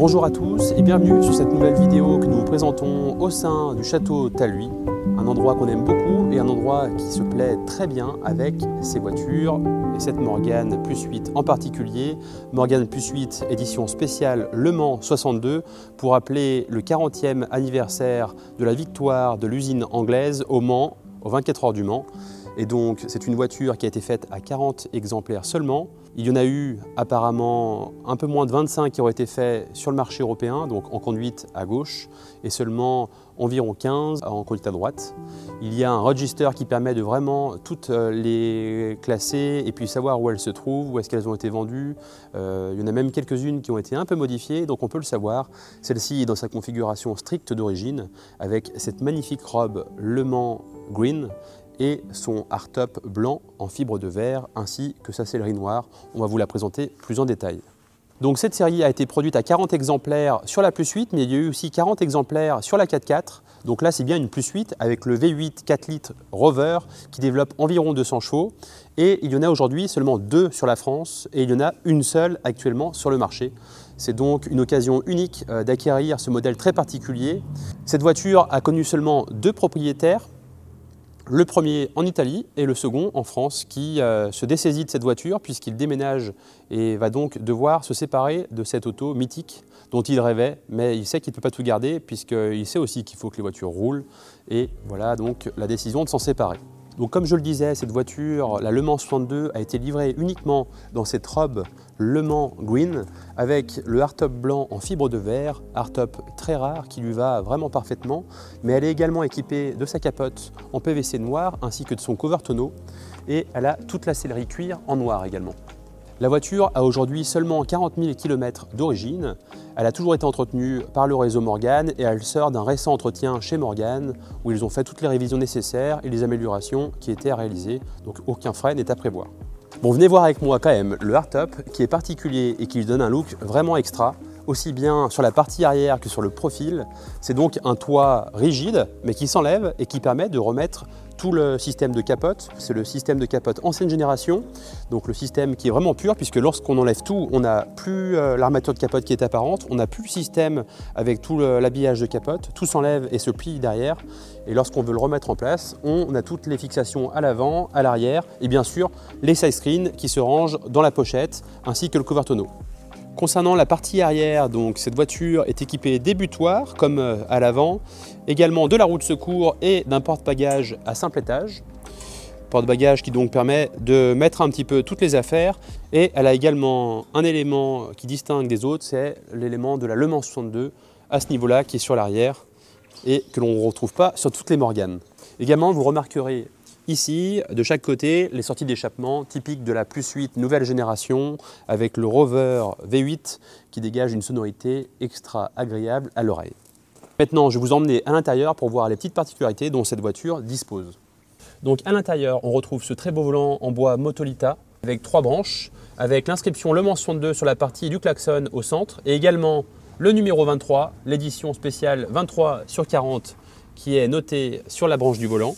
Bonjour à tous et bienvenue sur cette nouvelle vidéo que nous vous présentons au sein du château Talhuy, un endroit qu'on aime beaucoup et un endroit qui se plaît très bien avec ces voitures et cette Morgan Plus 8 en particulier. Morgan Plus 8 édition spéciale Le Mans 62 pour rappeler le 40e anniversaire de la victoire de l'usine anglaise au Mans, aux 24 heures du Mans. Et donc c'est une voiture qui a été faite à 40 exemplaires seulement. Il y en a eu apparemment un peu moins de 25 qui ont été faits sur le marché européen, donc en conduite à gauche, et seulement environ 15 en conduite à droite. Il y a un register qui permet de vraiment toutes les classer et puis savoir où elles se trouvent, où est-ce qu'elles ont été vendues. Il y en a même quelques-unes qui ont été un peu modifiées, donc on peut le savoir. Celle-ci est dans sa configuration stricte d'origine, avec cette magnifique robe Le Mans Green, et son hardtop blanc en fibre de verre ainsi que sa sellerie noire. On va vous la présenter plus en détail. Donc cette série a été produite à 40 exemplaires sur la Plus 8, mais il y a eu aussi 40 exemplaires sur la 4x4. Donc là c'est bien une Plus 8 avec le V8 4 litres Rover qui développe environ 200 chevaux. Et il y en a aujourd'hui seulement 2 sur la France et il y en a une seule actuellement sur le marché. C'est donc une occasion unique d'acquérir ce modèle très particulier. Cette voiture a connu seulement 2 propriétaires. Le premier en Italie et le second en France qui se dessaisit de cette voiture puisqu'il déménage et va donc devoir se séparer de cette auto mythique dont il rêvait, mais il sait qu'il ne peut pas tout garder puisqu'il sait aussi qu'il faut que les voitures roulent et voilà donc la décision de s'en séparer. Donc comme je le disais, cette voiture, la Le Mans 62, a été livrée uniquement dans cette robe Le Mans Green avec le hardtop blanc en fibre de verre, hardtop très rare qui lui va vraiment parfaitement, mais elle est également équipée de sa capote en PVC noir ainsi que de son cover tonneau et elle a toute la sellerie cuir en noir également. La voiture a aujourd'hui seulement 40 000 km d'origine. Elle a toujours été entretenue par le réseau Morgan et elle sort d'un récent entretien chez Morgan où ils ont fait toutes les révisions nécessaires et les améliorations qui étaient à réaliser, donc aucun frais n'est à prévoir. Bon, venez voir avec moi quand même le hardtop qui est particulier et qui lui donne un look vraiment extra, aussi bien sur la partie arrière que sur le profil. C'est donc un toit rigide mais qui s'enlève et qui permet de remettre tout le système de capote. C'est le système de capote ancienne génération, donc le système qui est vraiment pur puisque lorsqu'on enlève tout, on n'a plus l'armature de capote qui est apparente, on n'a plus le système avec tout l'habillage de capote, tout s'enlève et se plie derrière. Et lorsqu'on veut le remettre en place, on a toutes les fixations à l'avant, à l'arrière et bien sûr les side screens qui se rangent dans la pochette ainsi que le cover tonneau. Concernant la partie arrière, donc cette voiture est équipée d'ébutoirs comme à l'avant, également de la roue de secours et d'un porte-bagages à simple étage. Porte-bagages qui donc permet de mettre un petit peu toutes les affaires et elle a également un élément qui distingue des autres, c'est l'élément de la Le Mans 62 à ce niveau-là qui est sur l'arrière et que l'on ne retrouve pas sur toutes les Morgan. Également vous remarquerez ici, de chaque côté, les sorties d'échappement typiques de la Plus 8 nouvelle génération avec le Rover V8 qui dégage une sonorité extra agréable à l'oreille. Maintenant, je vais vous emmener à l'intérieur pour voir les petites particularités dont cette voiture dispose. Donc à l'intérieur, on retrouve ce très beau volant en bois Motolita avec 3 branches, avec l'inscription Le Mans 62 sur la partie du klaxon au centre et également le numéro 23, l'édition spéciale 23/40 qui est notée sur la branche du volant.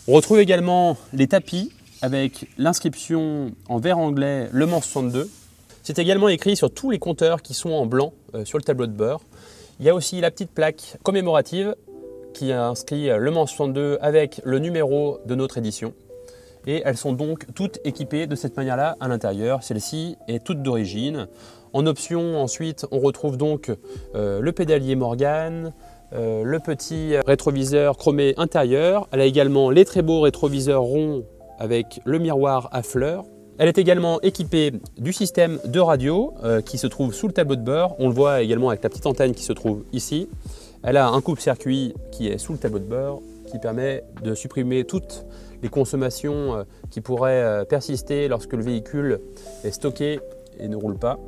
On retrouve également les tapis avec l'inscription en vert anglais Le Mans 62. C'est également écrit sur tous les compteurs qui sont en blanc sur le tableau de bord. Il y a aussi la petite plaque commémorative qui a inscrit Le Mans 62 avec le numéro de notre édition. Et elles sont donc toutes équipées de cette manière-là à l'intérieur. Celle-ci est toute d'origine. En option, ensuite, on retrouve donc le pédalier Morgan, le petit rétroviseur chromé intérieur. Elle a également les très beaux rétroviseurs ronds avec le miroir à fleurs. Elle est également équipée du système de radio qui se trouve sous le tableau de bord. On le voit également avec la petite antenne qui se trouve ici. Elle a un coupe-circuit qui est sous le tableau de bord qui permet de supprimer toutes les consommations qui pourraient persister lorsque le véhicule est stocké et ne roule pas.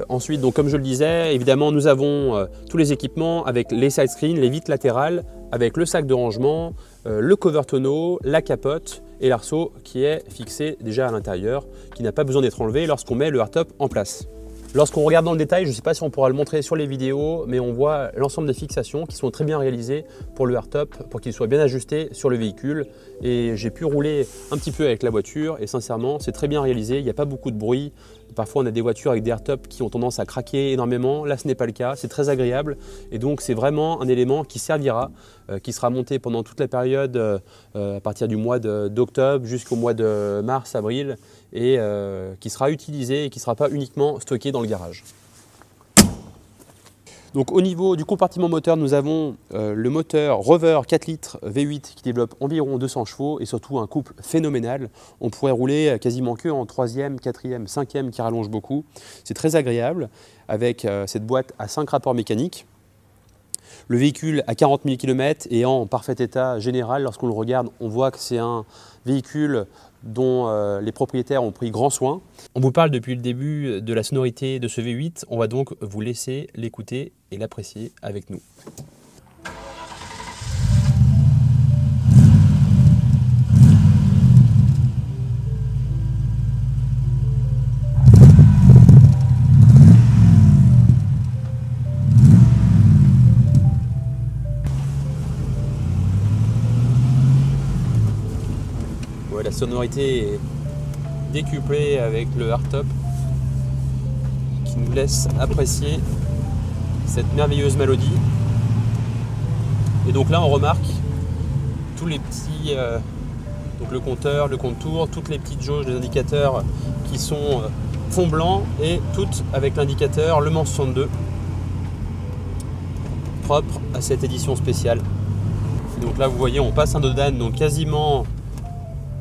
Ensuite, donc, comme je le disais, évidemment, nous avons tous les équipements avec les side screens, les vitres latérales, avec le sac de rangement, le cover tonneau, la capote et l'arceau qui est fixé déjà à l'intérieur, qui n'a pas besoin d'être enlevé lorsqu'on met le hardtop en place. Lorsqu'on regarde dans le détail, je ne sais pas si on pourra le montrer sur les vidéos, mais on voit l'ensemble des fixations qui sont très bien réalisées pour le hardtop, pour qu'il soit bien ajusté sur le véhicule. Et j'ai pu rouler un petit peu avec la voiture et sincèrement, c'est très bien réalisé. Il n'y a pas beaucoup de bruit Parfois on a des voitures avec des hardtops qui ont tendance à craquer énormément. Là ce n'est pas le cas, c'est très agréable et donc c'est vraiment un élément qui servira, qui sera monté pendant toute la période à partir du mois d'octobre jusqu'au mois de mars, avril et qui sera utilisé et qui ne sera pas uniquement stocké dans le garage. Donc au niveau du compartiment moteur, nous avons le moteur Rover 4 litres V8 qui développe environ 200 chevaux et surtout un couple phénoménal. On pourrait rouler quasiment que en 3e, 4e, 5e qui rallonge beaucoup. C'est très agréable avec cette boîte à 5 rapports mécaniques. Le véhicule a 40 000 km et en parfait état général. Lorsqu'on le regarde, on voit que c'est un véhicule dont les propriétaires ont pris grand soin. On vous parle depuis le début de la sonorité de ce V8. On va donc vous laisser l'écouter et l'apprécier avec nous. Ouais, la sonorité est décuplée avec le hardtop qui nous laisse apprécier cette merveilleuse mélodie. Et donc là on remarque tous les petits, donc le compteur, le compte-tours, toutes les petites jauges des indicateurs qui sont fond blanc et toutes avec l'indicateur Le Mans 62 propre à cette édition spéciale. Et donc là vous voyez on passe un dodane donc quasiment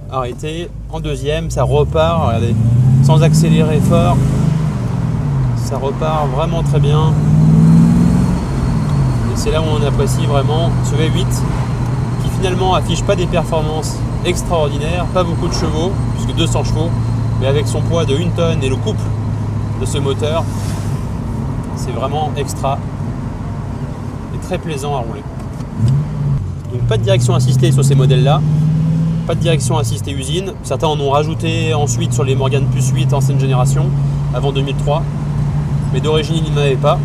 arrêté. En deuxième ça repart, regardez, sans accélérer fort, ça repart vraiment très bien. Et c'est là où on apprécie vraiment ce V8 qui finalement affiche pas des performances extraordinaires, pas beaucoup de chevaux, puisque 200 chevaux, mais avec son poids de 1 tonne et le couple de ce moteur, c'est vraiment extra et très plaisant à rouler. Donc pas de direction assistée sur ces modèles-là, pas de direction assistée usine. Certains en ont rajouté ensuite sur les Morgan Plus 8 ancienne génération, avant 2003, mais d'origine il n'y en avait pas.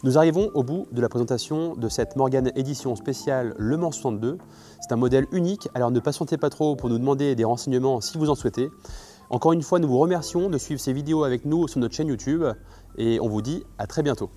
Nous arrivons au bout de la présentation de cette Morgan édition spéciale Le Mans 62. C'est un modèle unique, alors ne patientez pas trop pour nous demander des renseignements si vous en souhaitez. Encore une fois, nous vous remercions de suivre ces vidéos avec nous sur notre chaîne YouTube et on vous dit à très bientôt.